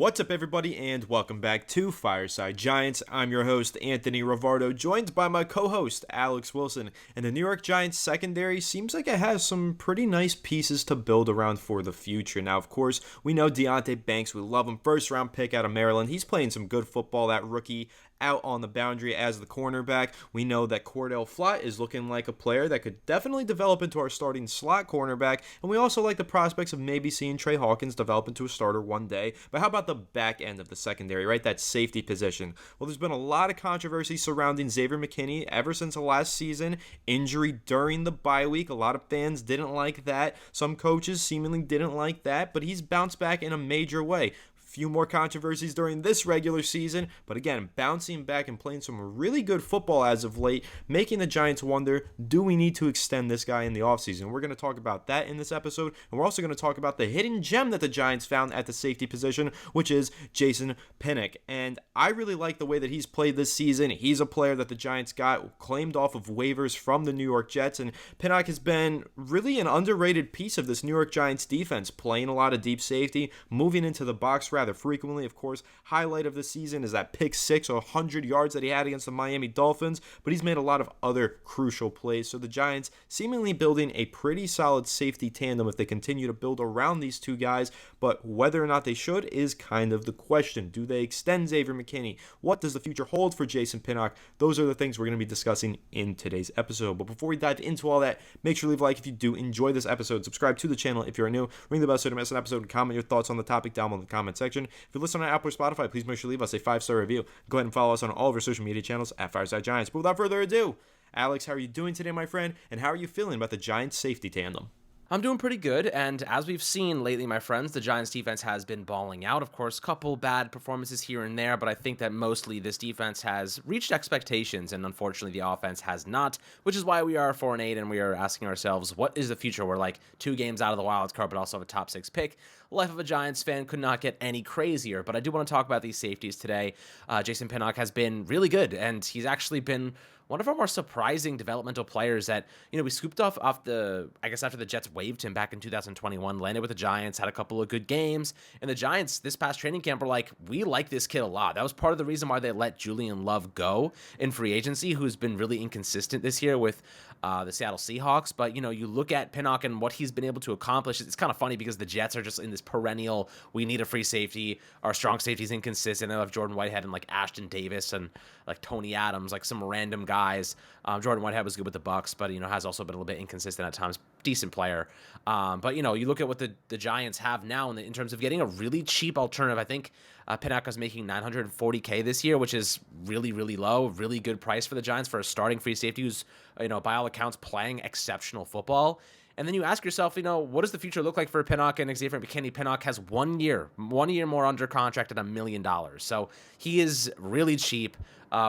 What's up, everybody, and welcome back to Fireside Giants. I'm your host, Anthony Rivardo, joined by my co-host, Alex Wilson. And the New York Giants secondary seems like it has some pretty nice pieces to build around for the future. Now, of course, we know Deonte Banks. We love him. First-round pick out of Maryland. He's playing some good football, that rookie out on the boundary as the cornerback. We know that Cordell Flott is looking like a player that could definitely develop into our starting slot cornerback, and we also like the prospects of maybe seeing Trey Hawkins develop into a starter one day. But how about the back end of the secondary, right? That safety position. Well, there's been a lot of controversy surrounding Xavier McKenna ever since the last season. Injury during the bye week. A lot of fans didn't like that. Some coaches seemingly didn't like that, but he's bounced back in a major way. Few more controversies during this regular season, but again, bouncing back and playing some really good football as of late, making the Giants wonder, do we need to extend this guy in the offseason? We're going to talk about that in this episode, and we're also going to talk about the hidden gem that the Giants found at the safety position, which is Jaylen Hyatt. And I really like the way that he's played this season. He's a player that the Giants got claimed off of waivers from the New York Jets, and Hyatt has been really an underrated piece of this New York Giants defense, playing a lot of deep safety, moving into the box rather frequently. Of course, highlight of the season is that pick six or 100 yards that he had against the Miami Dolphins, but he's made a lot of other crucial plays. So the Giants seemingly building a pretty solid safety tandem if they continue to build around these two guys, but whether or not they should is kind of the question. Do they extend Xavier McKenna? What does the future hold for Jaylen Hyatt? Those are the things we're going to be discussing in today's episode. But before we dive into all that, make sure to leave a like if you do enjoy this episode. Subscribe to the channel if you're new. Ring the bell so you don't miss an episode, and comment your thoughts on the topic down in the comment section. If you're listening on Apple or Spotify, please make sure to leave us a 5-star review. Go ahead and follow us on all of our social media channels at Fireside Giants. But without further ado, Alex, how are you doing today, my friend? And how are you feeling about the Giants safety tandem? I'm doing pretty good, and as we've seen lately, my friends, the Giants defense has been balling out. Of course, a couple bad performances here and there, but I think that mostly this defense has reached expectations, and unfortunately the offense has not, which is why we are 4-8, and we are asking ourselves, what is the future? We're like 2 games out of the wild card, but also have a top 6 pick. Life of a Giants fan could not get any crazier, but I do want to talk about these safeties today. Jaylen Hyatt has been really good, and he's actually been one of our more surprising developmental players that, we scooped off after the Jets waived him back in 2021, landed with the Giants, had a couple of good games, and the Giants this past training camp were like, we like this kid a lot. That was part of the reason why they let Julian Love go in free agency, who's been really inconsistent this year with the Seattle Seahawks. But, you look at Hyatt and what he's been able to accomplish. It's kind of funny because the Jets are just in this perennial, we need a free safety, our strong safety's inconsistent. They have Jordan Whitehead and like Ashton Davis and like Tony Adams, like some random guys. Jordan Whitehead was good with the Bucks, but has also been a little bit inconsistent at times. Decent player, but you look at what the Giants have now in terms of getting a really cheap alternative. I think Hyatt is making $940K this year, which is really, really low. Really good price for the Giants for a starting free safety who's by all accounts playing exceptional football. And then you ask yourself, what does the future look like for Hyatt and Xavier McKenna? Hyatt has 1 year more under contract at $1 million. So he is really cheap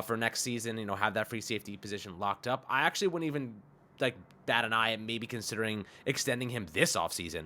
for next season, have that free safety position locked up. I actually wouldn't even bat an eye at maybe considering extending him this offseason.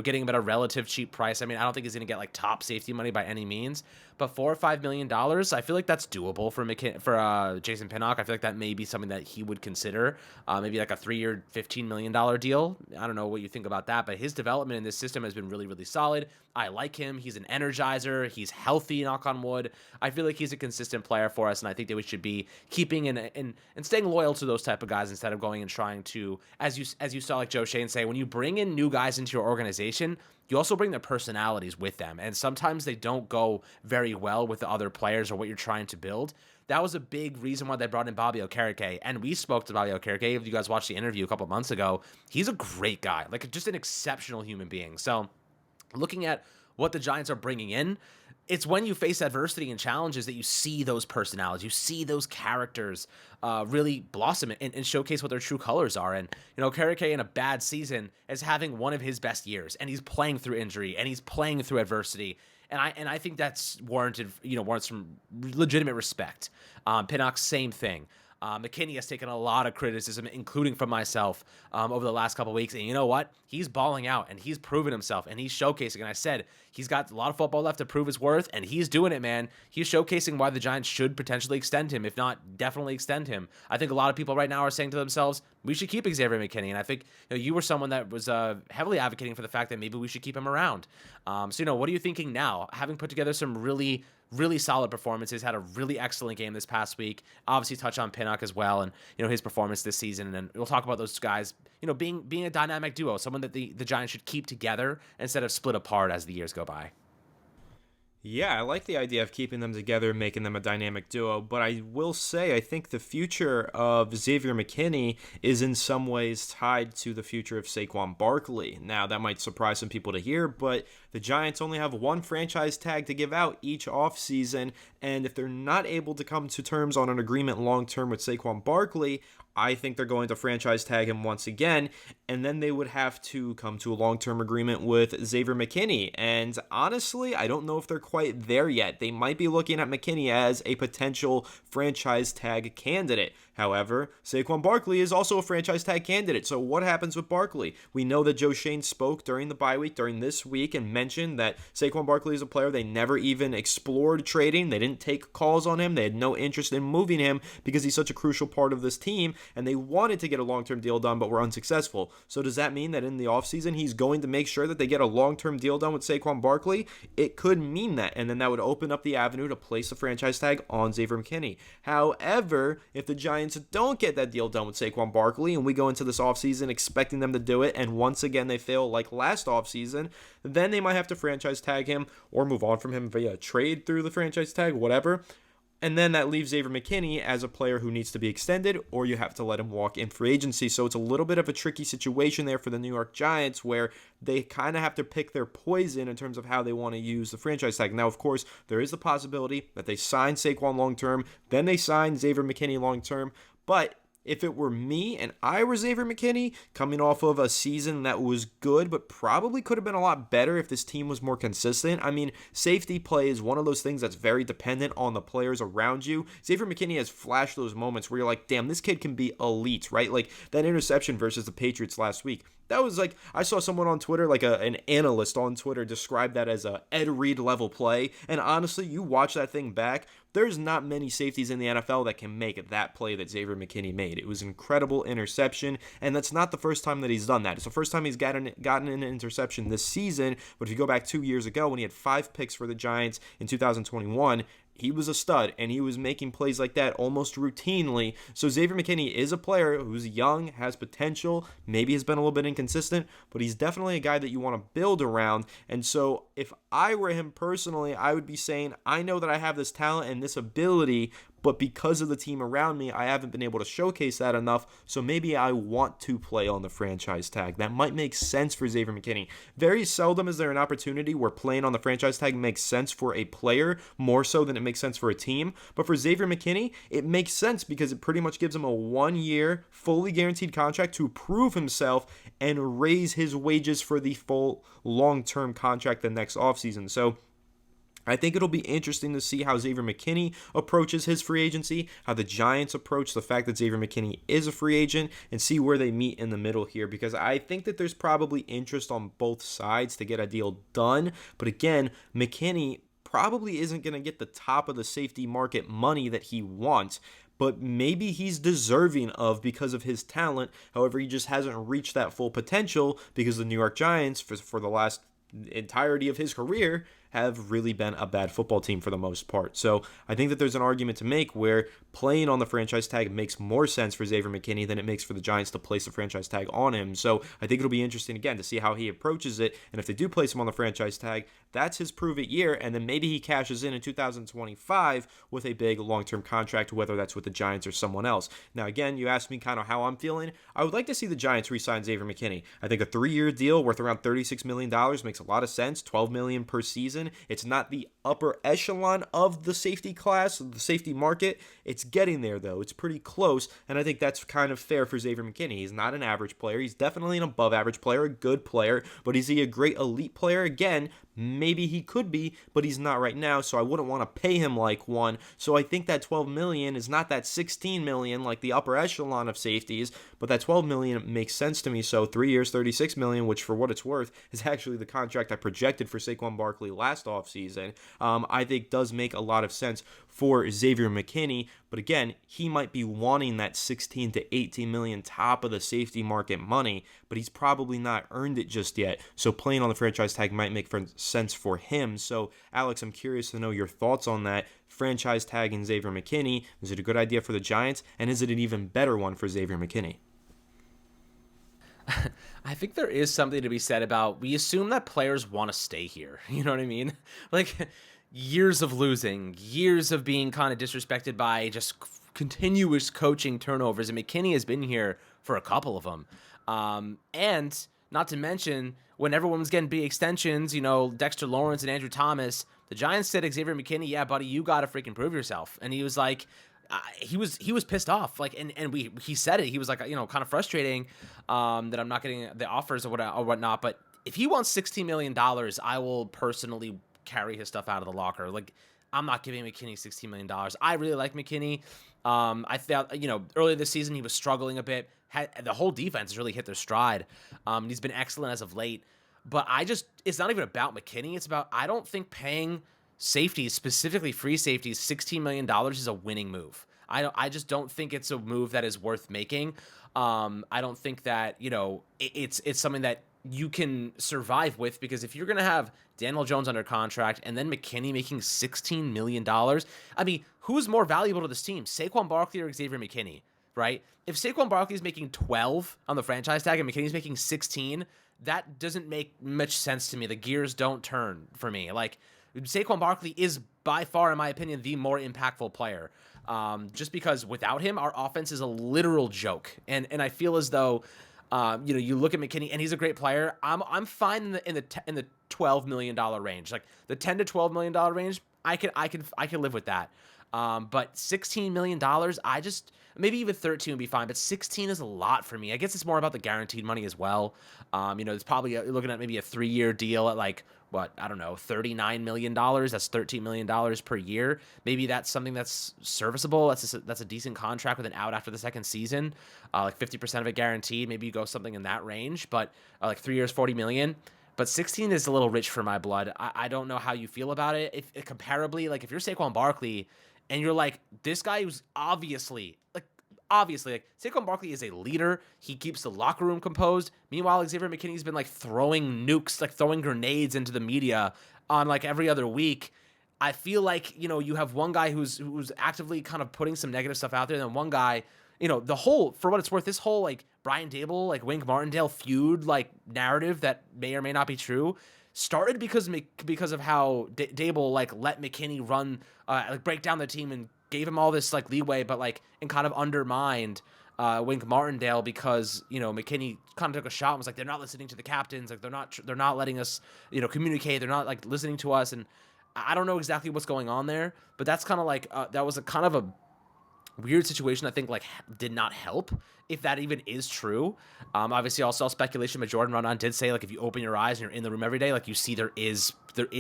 Getting him at a relative cheap price. I don't think he's going to get top safety money by any means, but $4 or $5 million, I feel like that's doable for Jaylen Hyatt. I feel like that may be something that he would consider. Maybe like a 3-year, $15 million deal. I don't know what you think about that, but his development in this system has been really, really solid. I like him. He's an energizer. He's healthy, knock on wood. I feel like he's a consistent player for us, and I think that we should be keeping and staying loyal to those type of guys instead of going and trying to, as you saw like Joe Shane say, when you bring in new guys into your organization, you also bring their personalities with them, and sometimes they don't go very well with the other players or what you're trying to build. That was a big reason why they brought in Bobby Okereke, and we spoke to Bobby Okereke. If you guys watched the interview a couple months ago, he's a great guy, like just an exceptional human being. So looking at what the Giants are bringing in, it's when you face adversity and challenges that you see those personalities, you see those characters really blossom and showcase what their true colors are. And, Okereke in a bad season is having one of his best years, and he's playing through injury, and he's playing through adversity. And I think that's warranted, warrants some legitimate respect. Pinnock, same thing. McKinney has taken a lot of criticism, including from myself, over the last couple weeks. And you know what? He's balling out, and he's proven himself, and he's showcasing. And I said he's got a lot of football left to prove his worth, and he's doing it, man. He's showcasing why the Giants should potentially extend him, if not definitely extend him. I think a lot of people right now are saying to themselves, we should keep Xavier McKinney. And I think you were someone that was heavily advocating for the fact that maybe we should keep him around. So, what are you thinking now? Having put together some really solid performances, had a really excellent game this past week. Obviously touch on Pinnock as well, and his performance this season, and we'll talk about those guys being a dynamic duo, someone that the Giants should keep together instead of split apart as the years go by. Yeah, I like the idea of keeping them together and making them a dynamic duo, but I will say I think the future of Xavier McKinney is in some ways tied to the future of Saquon Barkley. Now, that might surprise some people to hear, but the Giants only have one franchise tag to give out each offseason, and if they're not able to come to terms on an agreement long-term with Saquon Barkley, I think they're going to franchise tag him once again, and then they would have to come to a long-term agreement with Xavier McKinney. And honestly, I don't know if they're quite there yet. They might be looking at McKinney as a potential franchise tag candidate. However, Saquon Barkley is also a franchise tag candidate. So what happens with Barkley? We know that Joe Schoen spoke during the bye week, during this week, and mentioned that Saquon Barkley is a player they never even explored trading. They didn't take calls on him. They had no interest in moving him because he's such a crucial part of this team, and they wanted to get a long-term deal done but were unsuccessful. So does that mean that in the offseason he's going to make sure that they get a long-term deal done with Saquon Barkley? It could mean that, and then that would open up the avenue to place a franchise tag on Xavier McKinney. However, if the Giants don't get that deal done with Saquon Barkley and we go into this offseason expecting them to do it, and once again they fail like last offseason, then they might have to franchise tag him or move on from him via trade through the franchise tag, whatever. And then that leaves Xavier McKinney as a player who needs to be extended, or you have to let him walk in free agency. So it's a little bit of a tricky situation there for the New York Giants, where they kind of have to pick their poison in terms of how they want to use the franchise tag. Now, of course, there is the possibility that they sign Saquon long-term, then they sign Xavier McKinney long-term. But if it were me and I were Xavier McKinney, coming off of a season that was good, but probably could have been a lot better if this team was more consistent. I mean, safety play is one of those things that's very dependent on the players around you. Xavier McKinney has flashed those moments where you're like, damn, this kid can be elite, right? Like that interception versus the Patriots last week. That was like, I saw someone on Twitter, like an analyst on Twitter, describe that as a Ed Reed level play. And honestly, you watch that thing back, there's not many safeties in the NFL that can make that play that Xavier McKinney made. It was an incredible interception, and that's not the first time that he's done that. It's the first time he's gotten an interception this season, but if you go back 2 years ago when he had 5 picks for the Giants in 2021, he was a stud, and he was making plays like that almost routinely. So Xavier McKinney is a player who's young, has potential, maybe has been a little bit inconsistent, but he's definitely a guy that you want to build around. And so if I were him personally, I would be saying, I know that I have this talent and this ability, but because of the team around me, I haven't been able to showcase that enough, so maybe I want to play on the franchise tag. That might make sense for Xavier McKinney. Very seldom is there an opportunity where playing on the franchise tag makes sense for a player, more so than it makes sense for a team. But for Xavier McKinney, it makes sense because it pretty much gives him a 1-year, fully guaranteed contract to prove himself and raise his wages for the full long-term contract the next offseason. So I think it'll be interesting to see how Xavier McKinney approaches his free agency, how the Giants approach the fact that Xavier McKinney is a free agent, and see where they meet in the middle here, because I think that there's probably interest on both sides to get a deal done. But again, McKinney probably isn't going to get the top of the safety market money that he wants, but maybe he's deserving of because of his talent. However, he just hasn't reached that full potential because the New York Giants, for the last entirety of his career, have really been a bad football team for the most part. So I think that there's an argument to make where playing on the franchise tag makes more sense for Xavier McKinney than it makes for the Giants to place a franchise tag on him. So I think it'll be interesting, again, to see how he approaches it. And if they do place him on the franchise tag, that's his prove-it year. And then maybe he cashes in 2025 with a big long-term contract, whether that's with the Giants or someone else. Now, again, you asked me kind of how I'm feeling. I would like to see the Giants re-sign Xavier McKinney. I think a 3-year deal worth around $36 million makes a lot of sense, $12 million per season. It's not the upper echelon of the safety class, the safety market. It's getting there, though. It's pretty close, and I think that's kind of fair for Xavier McKinney. He's not an average player. He's definitely an above-average player, a good player, but is he a great elite player? Again, Maybe he could be, but he's not right now, so I wouldn't want to pay him like one. So I think that $12 million is not that $16 million like the upper echelon of safeties, but that $12 million makes sense to me. So 3 years, $36 million, which for what it's worth is actually the contract I projected for Saquon Barkley last offseason, I think does make a lot of sense for Xavier McKinney. But again, he might be wanting that 16 to 18 million top of the safety market money, but he's probably not earned it just yet. So playing on the franchise tag might make sense for him. So Alex, I'm curious to know your thoughts on that. Franchise tagging Xavier McKinney, is it a good idea for the Giants? And is it an even better one for Xavier McKinney? I think there is something to be said about, we assume that players want to stay here. You know what I mean? Like, years of losing, years of being kind of disrespected by just continuous coaching turnovers, and McKinney has been here for a couple of them. And not to mention, when everyone was getting big extensions, Dexter Lawrence and Andrew Thomas, the Giants said, Xavier McKinney, yeah, buddy, you got to freaking prove yourself. And he was like, he was pissed off, like, and he said it. He was like, kind of frustrating that I'm not getting the offers or whatnot. But if he wants $16 million, I will personally carry his stuff out of the locker. Like, I'm not giving McKinney $16 million. I really like McKinney. I thought, earlier this season he was struggling a bit. The whole defense has really hit their stride. He's been excellent as of late. But it's not even about McKinney. It's about, I don't think paying safeties, specifically free safeties, $16 million is a winning move. I just don't think it's a move that is worth making. I don't think that, it's something that you can survive with, because if you're going to have Daniel Jones under contract and then McKinney making $16 million, I mean, who's more valuable to this team, Saquon Barkley or Xavier McKinney, right? If Saquon Barkley is making 12 on the franchise tag and McKinney's making 16, that doesn't make much sense to me. The gears don't turn for me. Like, Saquon Barkley is by far, in my opinion, the more impactful player. Just because without him, our offense is a literal joke. And I feel as though, you look at McKinney and he's a great player. I'm fine in the $12 million range, like the $10 to $12 million range. I can live with that. But $16 million, maybe even 13 would be fine, but 16 is a lot for me. I guess it's more about the guaranteed money as well. It's probably looking at maybe a 3-year deal at like, $39 million. That's $13 million per year. Maybe that's something that's serviceable. That's a decent contract with an out after the second season, like 50% of it guaranteed. Maybe you go something in that range, but like 3 years, $40 million. But 16 is a little rich for my blood. I don't know how you feel about it. If comparably, like if you're Saquon Barkley and you're like, this guy who's obviously, Saquon Barkley is a leader. He keeps the locker room composed. Meanwhile, Xavier McKinney's been like throwing nukes, like throwing grenades into the media on like every other week. I feel like, you have one guy who's actively kind of putting some negative stuff out there, and then one guy, for what it's worth, this whole like Brian Dable, like Wink Martindale feud, like narrative that may or may not be true, started because of how Dable like let McKinney run, break down the team and gave him all this like leeway, but like, and kind of undermined Wink Martindale because, McKinney kind of took a shot and was like, they're not listening to the captains. Like they're not letting us, communicate. They're not like listening to us. And I don't know exactly what's going on there, but that's kind of like, that was a kind of a weird situation. I think like did not help, if that even is true. Obviously I saw speculation, but Jordan Rondon did say like, if you open your eyes and you're in the room every day, like you see there is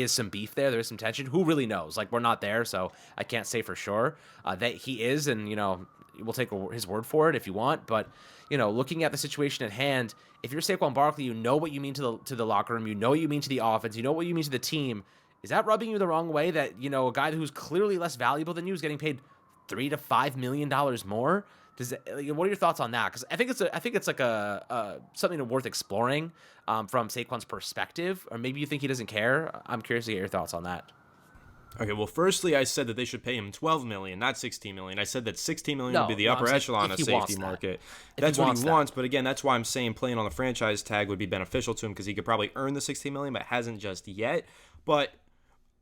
some beef there is some tension. Who really knows? Like, we're not there, so I can't say for sure that he is, and we'll take his word for it if you want. But looking at the situation at hand, if you're Saquon Barkley, you know what you mean to the locker room, you know what you mean to the offense, you know what you mean to the team. Is that rubbing you the wrong way that a guy who's clearly less valuable than you is getting paid $3 to $5 million more? What are your thoughts on that? Because I think it's like a something worth exploring from Saquon's perspective, or maybe you think he doesn't care. I'm curious to get your thoughts on that. Okay, well, firstly, I said that they should pay him $12 million, not $16 million. I said that $16 million would be the upper echelon of safety market. That's what he wants, but again, that's why I'm saying playing on the franchise tag would be beneficial to him, because he could probably earn the $16 million, but hasn't just yet. But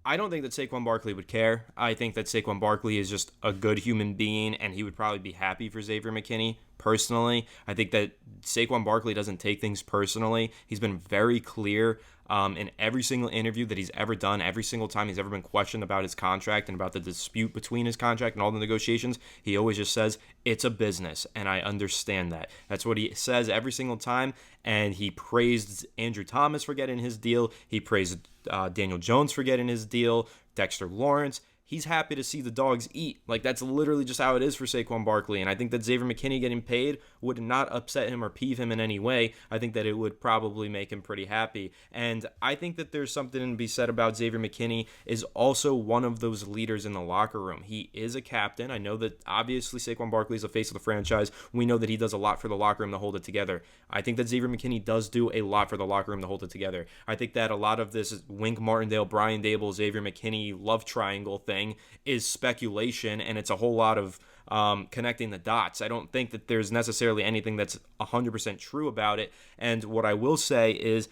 I don't think that Saquon Barkley would care. I think that Saquon Barkley is just a good human being, and he would probably be happy for Xavier McKinney personally. I think that Saquon Barkley doesn't take things personally. He's been very clear in every single interview that he's ever done, every single time he's ever been questioned about his contract and about the dispute between his contract and all the negotiations. He always just says, it's a business, and I understand that. That's what he says every single time, and he praised Andrew Thomas for getting his deal. He praised Daniel Jones for getting his deal, Dexter Lawrence. He's happy to see the dogs eat. Like, that's literally just how it is for Saquon Barkley. And I think that Xavier McKinney getting paid would not upset him or peeve him in any way. I think that it would probably make him pretty happy. And I think that there's something to be said about Xavier McKinney is also one of those leaders in the locker room. He is a captain. I know that obviously Saquon Barkley is the face of the franchise. We know that he does a lot for the locker room to hold it together. I think that Xavier McKinney does do a lot for the locker room to hold it together. I think that a lot of this Wink Martindale, Brian Dable, Xavier McKinney love triangle thing is speculation, and it's a whole lot of connecting the dots. I don't think that there's necessarily anything that's 100% true about it. And what I will say is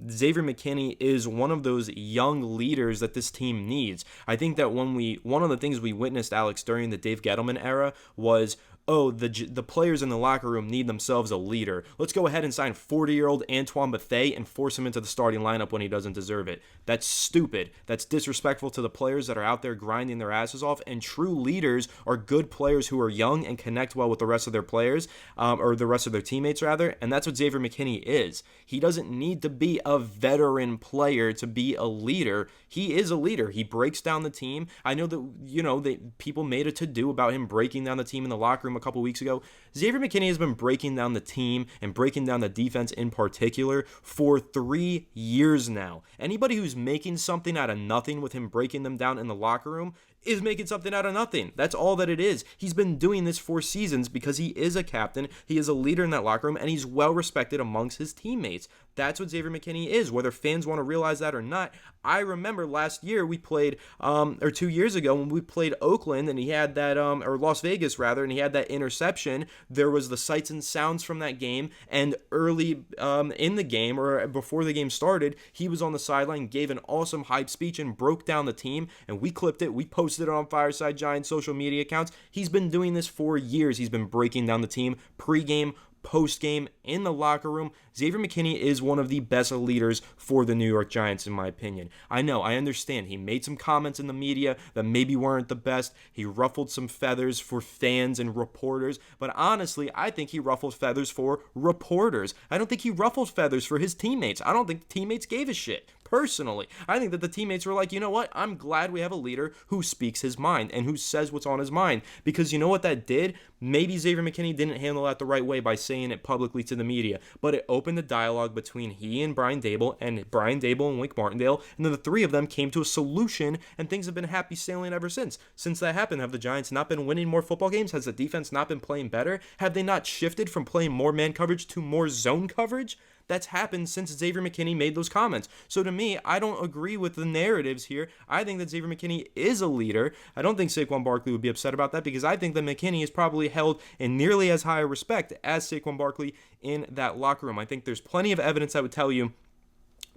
Xavier McKinney is one of those young leaders that this team needs. I think that one of the things we witnessed, Alex, during the Dave Gettleman era was, oh, the players in the locker room need themselves a leader. Let's go ahead and sign 40-year-old Antoine Bethea and force him into the starting lineup when he doesn't deserve it. That's stupid. That's disrespectful to the players that are out there grinding their asses off. And true leaders are good players who are young and connect well with the rest of their players, or the rest of their teammates, rather. And that's what Xavier McKinney is. He doesn't need to be a veteran player to be a leader. He is a leader. He breaks down the team. I know that, people made a to-do about him breaking down the team in the locker room a couple weeks ago. Xavier McKinney has been breaking down the team and breaking down the defense in particular for 3 years now. Anybody who's making something out of nothing with him breaking them down in the locker room is making something out of nothing. That's all that it is. He's been doing this for seasons because he is a captain, he is a leader in that locker room, and he's well respected amongst his teammates. That's what Xavier McKinney is, whether fans want to realize that or not. I remember last year we played, or 2 years ago when we played Oakland and he had that, or Las Vegas rather, and he had that interception. There was the sights and sounds from that game, and early in the game, or before the game started, he was on the sideline, gave an awesome hype speech and broke down the team, and we clipped it. We posted it on Fireside Giants social media accounts. He's been doing this for years. He's been breaking down the team pre-game, post-game, in the locker room. Xavier McKinney is one of the best leaders for the New York Giants, in my opinion. I understand. He made some comments in the media that maybe weren't the best. He ruffled some feathers for fans and reporters, but honestly, I think he ruffled feathers for reporters. I don't think he ruffled feathers for his teammates. I don't think the teammates gave a shit. Personally, I think that the teammates were like, you know what? I'm glad we have a leader who speaks his mind and who says what's on his mind. Because you know what that did? Maybe Xavier McKinney didn't handle that the right way by saying it publicly to the media, but it opened the dialogue between he and Brian Dable and Wink Martindale, and then the three of them came to a solution, and things have been happy sailing ever since. Since that happened, have the Giants not been winning more football games? Has the defense not been playing better? Have they not shifted from playing more man coverage to more zone coverage? That's happened since Xavier McKinney made those comments. So to me, I don't agree with the narratives here. I think that Xavier McKinney is a leader. I don't think Saquon Barkley would be upset about that because I think that McKinney is probably held in nearly as high a respect as Saquon Barkley in that locker room. I think there's plenty of evidence that would tell you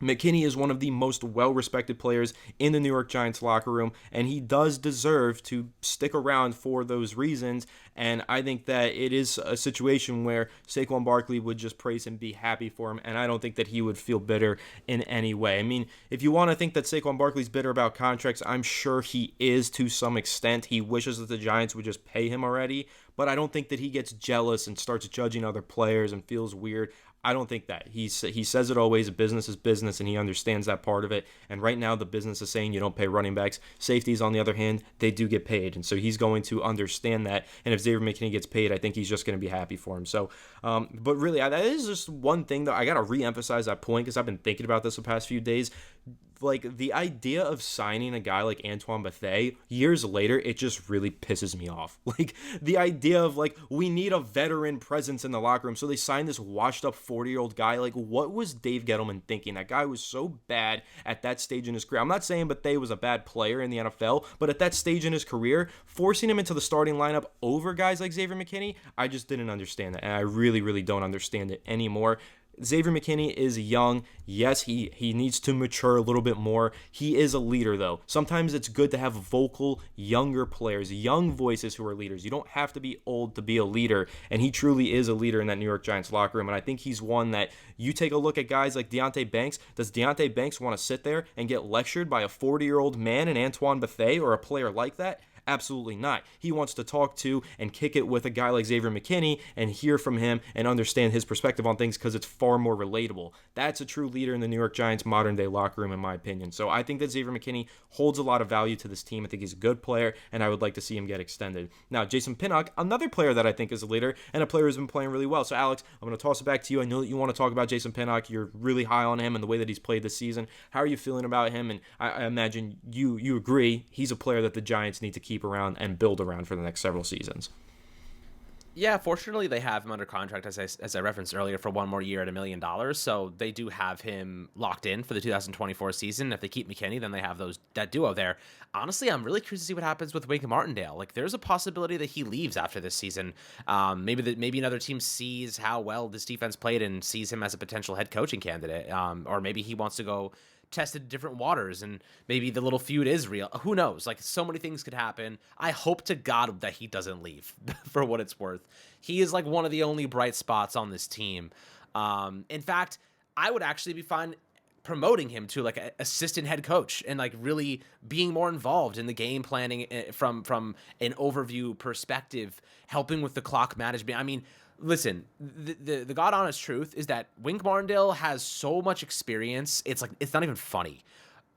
McKinney is one of the most well-respected players in the New York Giants locker room, and he does deserve to stick around for those reasons. And I think that it is a situation where Saquon Barkley would just praise him, be happy for him, and I don't think that he would feel bitter in any way. I mean, if you want to think that Saquon Barkley's bitter about contracts, I'm sure he is to some extent. He wishes that the Giants would just pay him already, but I don't think that he gets jealous and starts judging other players and feels weird. I don't think that. He says it always, business is business, and he understands that part of it. And right now, the business is saying you don't pay running backs. Safeties, on the other hand, they do get paid. And so he's going to understand that. And if Xavier McKinney gets paid, I think he's just going to be happy for him. So, but really, that is just one thing that I got to reemphasize that point because I've been thinking about this the past few days. Like, the idea of signing a guy like Antoine Bethea years later, it just really pisses me off. Like, the idea of, like, we need a veteran presence in the locker room, so they signed this washed-up 40-year-old guy. Like, what was Dave Gettleman thinking? That guy was so bad at that stage in his career. I'm not saying Bethea was a bad player in the NFL, but at that stage in his career, forcing him into the starting lineup over guys like Xavier McKinney, I just didn't understand that, and I really, really don't understand it anymore. Xavier McKinney is young. Yes, he needs to mature a little bit more. He is a leader, though. Sometimes it's good to have vocal, younger players, young voices who are leaders. You don't have to be old to be a leader, and he truly is a leader in that New York Giants locker room, and I think he's one that you take a look at guys like Deonte Banks. Does Deonte Banks want to sit there and get lectured by a 40-year-old man in Antoine Bethea or a player like that? Absolutely not. He wants to talk to and kick it with a guy like Xavier McKinney and hear from him and understand his perspective on things because it's far more relatable. That's a true leader in the New York Giants modern day locker room, in my opinion. So I think that Xavier McKinney holds a lot of value to this team. I think he's a good player, and I would like to see him get extended. Now, Jason Pinnock, another player that I think is a leader and a player who's been playing really well. So, Alex, I'm going to toss it back to you. I know that you want to talk about Jason Pinnock. You're really high on him and the way that he's played this season. How are you feeling about him? And I imagine you agree he's a player that the Giants need to keep around and build around for the next several seasons. Yeah, fortunately, they have him under contract, as I referenced earlier, for one more year at $1 million. So they do have him locked in for the 2024 season. If they keep McKinney, then they have that duo there. Honestly, I'm really curious to see what happens with Wink Martindale. Like, there's a possibility that he leaves after this season. Maybe another team sees how well this defense played and sees him as a potential head coaching candidate. Or maybe he wants to go tested different waters and maybe the little feud is real. Who knows? Like, so many things could happen. I hope to God that he doesn't leave for what it's worth. He is like one of the only bright spots on this team. In fact, I would actually be fine promoting him to like an assistant head coach and like really being more involved in the game planning from an overview perspective, helping with the clock management. I mean, listen, the God honest truth is that Wink Martindale has so much experience. It's not even funny.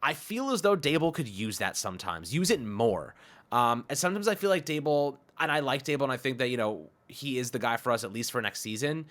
I feel as though Dable could use that sometimes, use it more. And sometimes I feel like Dable, and I like Dable, and I think that, he is the guy for us, at least for next season.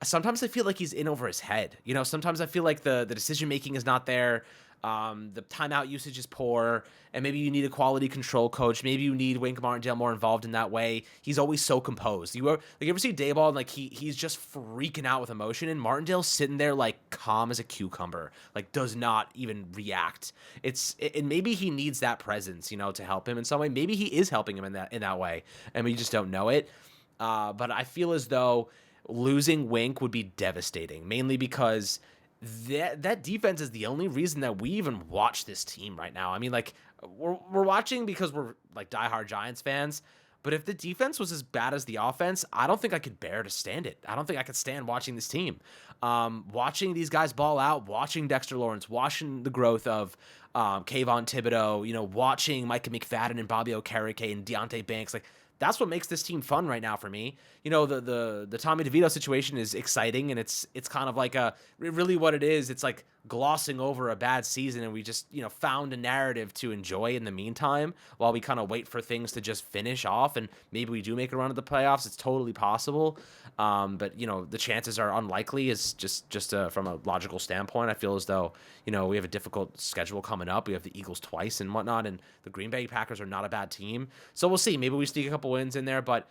Sometimes I feel like he's in over his head. Sometimes I feel like the decision-making is not there. The timeout usage is poor, and maybe you need a quality control coach. Maybe you need Wink Martindale more involved in that way. He's always so composed. You ever see Dayball and like he's just freaking out with emotion, and Martindale's sitting there like calm as a cucumber, like does not even react. And maybe he needs that presence, to help him in some way. Maybe he is helping him in that way, and we just don't know it. But I feel as though losing Wink would be devastating, mainly because that defense is the only reason that we even watch this team right now. I mean, like, we're watching because we're like diehard Giants fans, but if the defense was as bad as the offense, I don't think I could bear to stand it. I don't think I could stand watching this team. Watching these guys ball out, watching Dexter Lawrence, watching the growth of Kayvon Thibodeau, watching Micah McFadden and Bobby Okereke and Deonte Banks, like, that's what makes this team fun right now for me. The Tommy DeVito situation is exciting, and it's kind of like really what it is. It's like glossing over a bad season, and we just, found a narrative to enjoy in the meantime while we kind of wait for things to just finish off, and maybe we do make a run at the playoffs. It's totally possible. But the chances are unlikely. Is just from a logical standpoint. I feel as though, we have a difficult schedule coming up. We have the Eagles twice and whatnot, and the Green Bay Packers are not a bad team. So we'll see. Maybe we sneak a couple wins in there, but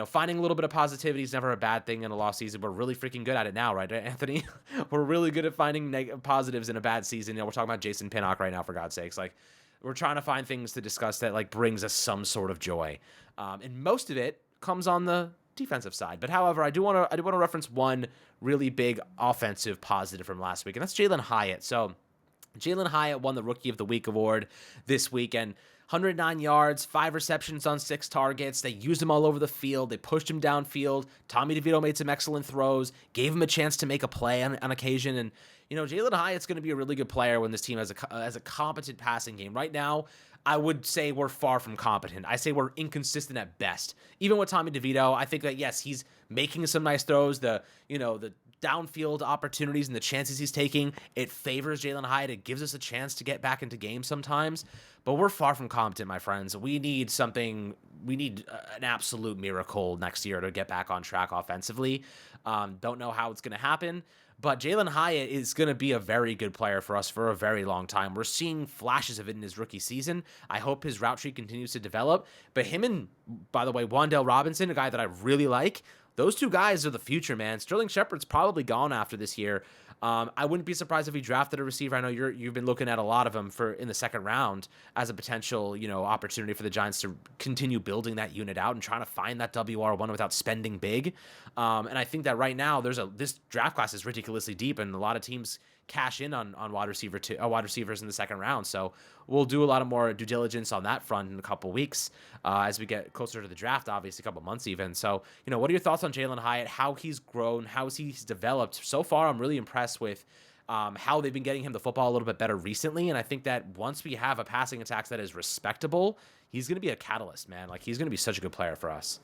finding a little bit of positivity is never a bad thing in a lost season. We're really freaking good at it now, right, Anthony? We're really good at finding positives in a bad season. We're talking about Jason Pinnock right now, for God's sakes. Like, we're trying to find things to discuss that like brings us some sort of joy, and most of it comes on the defensive side. But however, I do want to reference one really big offensive positive from last week, and that's Jaylen Hyatt. So Jaylen Hyatt won the Rookie of the Week award this weekend. 109 yards, 5 receptions on 6 targets. They used him all over the field. They pushed him downfield. Tommy DeVito made some excellent throws, gave him a chance to make a play on occasion. And, Jaylen Hyatt's going to be a really good player when this team has a competent passing game. Right now, I would say we're far from competent. I say we're inconsistent at best. Even with Tommy DeVito, I think that, yes, he's making some nice throws. The downfield opportunities and the chances he's taking, it favors Jaylen Hyatt. It gives us a chance to get back into games sometimes. But we're far from competent, my friends. We need something. We need an absolute miracle next year to get back on track offensively. Don't know how it's going to happen. But Jaylen Hyatt is going to be a very good player for us for a very long time. We're seeing flashes of it in his rookie season. I hope his route tree continues to develop. But him and, by the way, Wan'Dale Robinson, a guy that I really like, those two guys are the future, man. Sterling Shepard's probably gone after this year. I wouldn't be surprised if he drafted a receiver. I know you've been looking at a lot of them in the second round as a potential, opportunity for the Giants to continue building that unit out and trying to find that WR1 without spending big. And I think that right now this draft class is ridiculously deep, and a lot of teams cash in on wide receivers in the second round. So we'll do a lot of more due diligence on that front in a couple weeks as we get closer to the draft, obviously a couple months even. So, what are your thoughts on Jaylen Hyatt, how he's grown, how he's developed? So far, I'm really impressed with how they've been getting him the football a little bit better recently. And I think that once we have a passing attack that is respectable, he's going to be a catalyst, man. Like, he's going to be such a good player for us.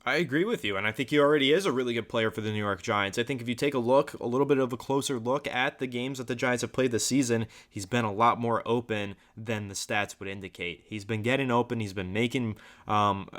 I agree with you, and I think he already is a really good player for the New York Giants. I think if you take a little bit of a closer look at the games that the Giants have played this season, he's been a lot more open than the stats would indicate. He's been getting open. He's been making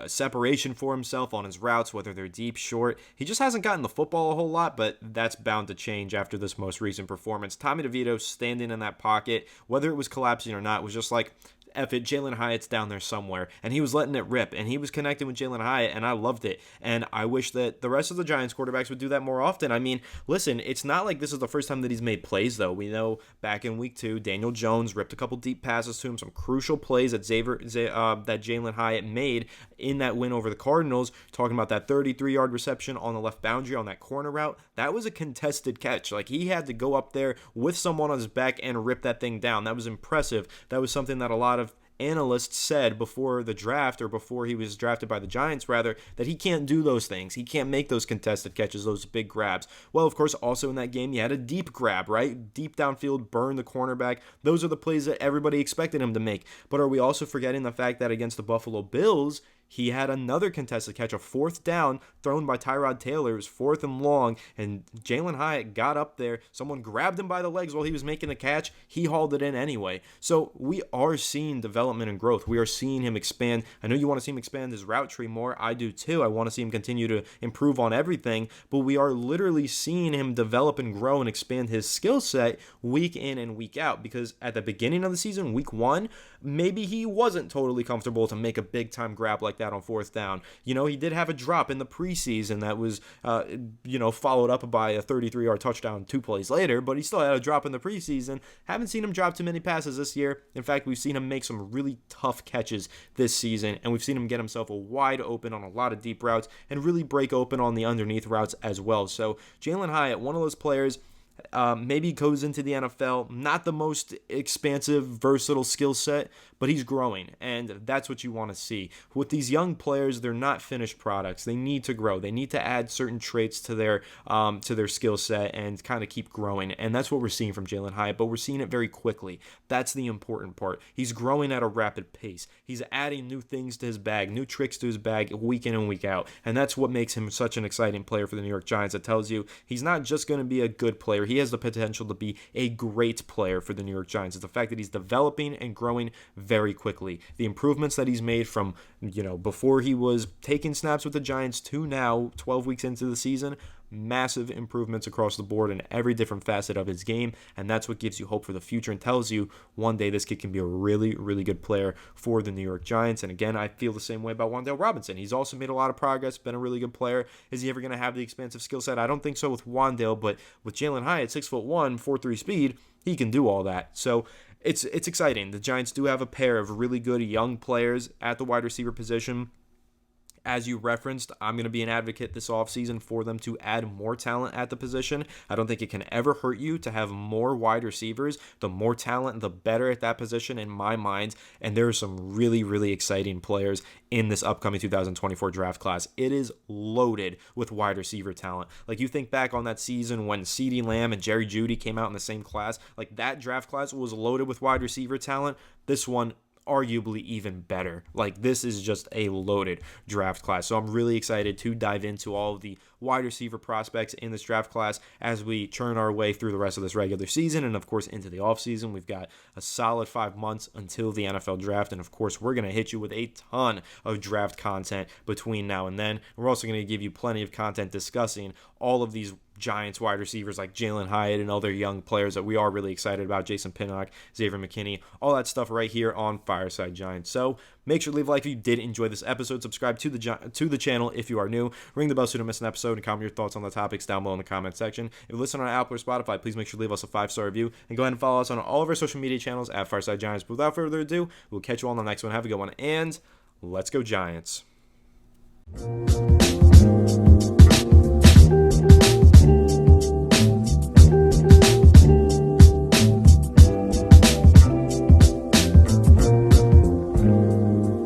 separation for himself on his routes, whether they're deep, short. He just hasn't gotten the football a whole lot, but that's bound to change after this most recent performance. Tommy DeVito standing in that pocket, whether it was collapsing or not, was just like, F it, Jaylen Hyatt's down there somewhere, and he was letting it rip, and he was connecting with Jaylen Hyatt, and I loved it, and I wish that the rest of the Giants quarterbacks would do that more often. I mean, listen, it's not like this is the first time that he's made plays, though. We know back in week 2, Daniel Jones ripped a couple deep passes to him, some crucial plays that Jaylen Hyatt made in that win over the Cardinals, talking about that 33-yard reception on the left boundary on that corner route. That was a contested catch. Like, he had to go up there with someone on his back and rip that thing down. That was impressive. That was something that a lot of analysts said before the draft, or before he was drafted by the Giants rather, that he can't do those things. He can't make those contested catches, those big grabs. Well, of course, also in that game, he had a deep grab, right? Deep downfield, burn the cornerback. Those are the plays that everybody expected him to make. But are we also forgetting the fact that against the Buffalo Bills, he had another contested catch, a fourth down thrown by Tyrod Taylor. It was 4th and long, and Jaylen Hyatt got up there. Someone grabbed him by the legs while he was making the catch. He hauled it in anyway. So we are seeing development and growth. We are seeing him expand. I know you want to see him expand his route tree more. I do too. I want to see him continue to improve on everything, but we are literally seeing him develop and grow and expand his skill set week in and week out, because at the beginning of the season, week 1, maybe he wasn't totally comfortable to make a big-time grab like that on 4th down. He did have a drop in the preseason that was, followed up by a 33-yard touchdown 2 plays later, but he still had a drop in the preseason. Haven't seen him drop too many passes this year. In fact, we've seen him make some really tough catches this season, and we've seen him get himself a wide open on a lot of deep routes and really break open on the underneath routes as well. So Jaylen Hyatt, one of those players, maybe goes into the NFL, not the most expansive, versatile skill set, but he's growing, and that's what you want to see. With these young players, they're not finished products. They need to grow. They need to add certain traits to their skill set and kind of keep growing, and that's what we're seeing from Jaylen Hyatt, but we're seeing it very quickly. That's the important part. He's growing at a rapid pace. He's adding new things to his bag, new tricks to his bag week in and week out, and that's what makes him such an exciting player for the New York Giants. It tells you he's not just going to be a good player. He has the potential to be a great player for the New York Giants. It's the fact that he's developing and growing very quickly. The improvements that he's made from, before he was taking snaps with the Giants to now, 12 weeks into the season, massive improvements across the board in every different facet of his game, and that's what gives you hope for the future and tells you one day this kid can be a really, really good player for the New York Giants. And again, I feel the same way about Wan'Dale Robinson. He's also made a lot of progress, been a really good player. Is he ever going to have the expansive skill set? I don't think so with Wan'Dale, but with Jaylen Hyatt, 6'1", 4.3 speed, he can do all that. So it's exciting. The Giants do have a pair of really good young players at the wide receiver position. As you referenced, I'm going to be an advocate this offseason for them to add more talent at the position. I don't think it can ever hurt you to have more wide receivers. The more talent, the better at that position in my mind. And there are some really, really exciting players in this upcoming 2024 draft class. It is loaded with wide receiver talent. Like, you think back on that season when CeeDee Lamb and Jerry Jeudy came out in the same class. Like, that draft class was loaded with wide receiver talent. This one, arguably even better. Like, this is just a loaded draft class. So I'm really excited to dive into all of the wide receiver prospects in this draft class as we churn our way through the rest of this regular season and, of course, into the offseason. We've got a solid 5 months until the NFL draft, and, of course, we're going to hit you with a ton of draft content between now and then. We're also going to give you plenty of content discussing all of these Giants wide receivers like Jaylen Hyatt and other young players that we are really excited about, Jason Pinnock, Xavier McKenna, all that stuff right here on Fireside Giants. So make sure to leave a like if you did enjoy this episode. Subscribe to the channel if you are new. Ring the bell so you don't miss an episode, and comment your thoughts on the topics down below in the comment section. If you listen on Apple or Spotify, please make sure to leave us a 5-star review, and go ahead and follow us on all of our social media channels at Fireside Giants. But without further ado, we'll catch you all on the next one. Have a good one, and let's go Giants.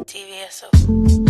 TVSO.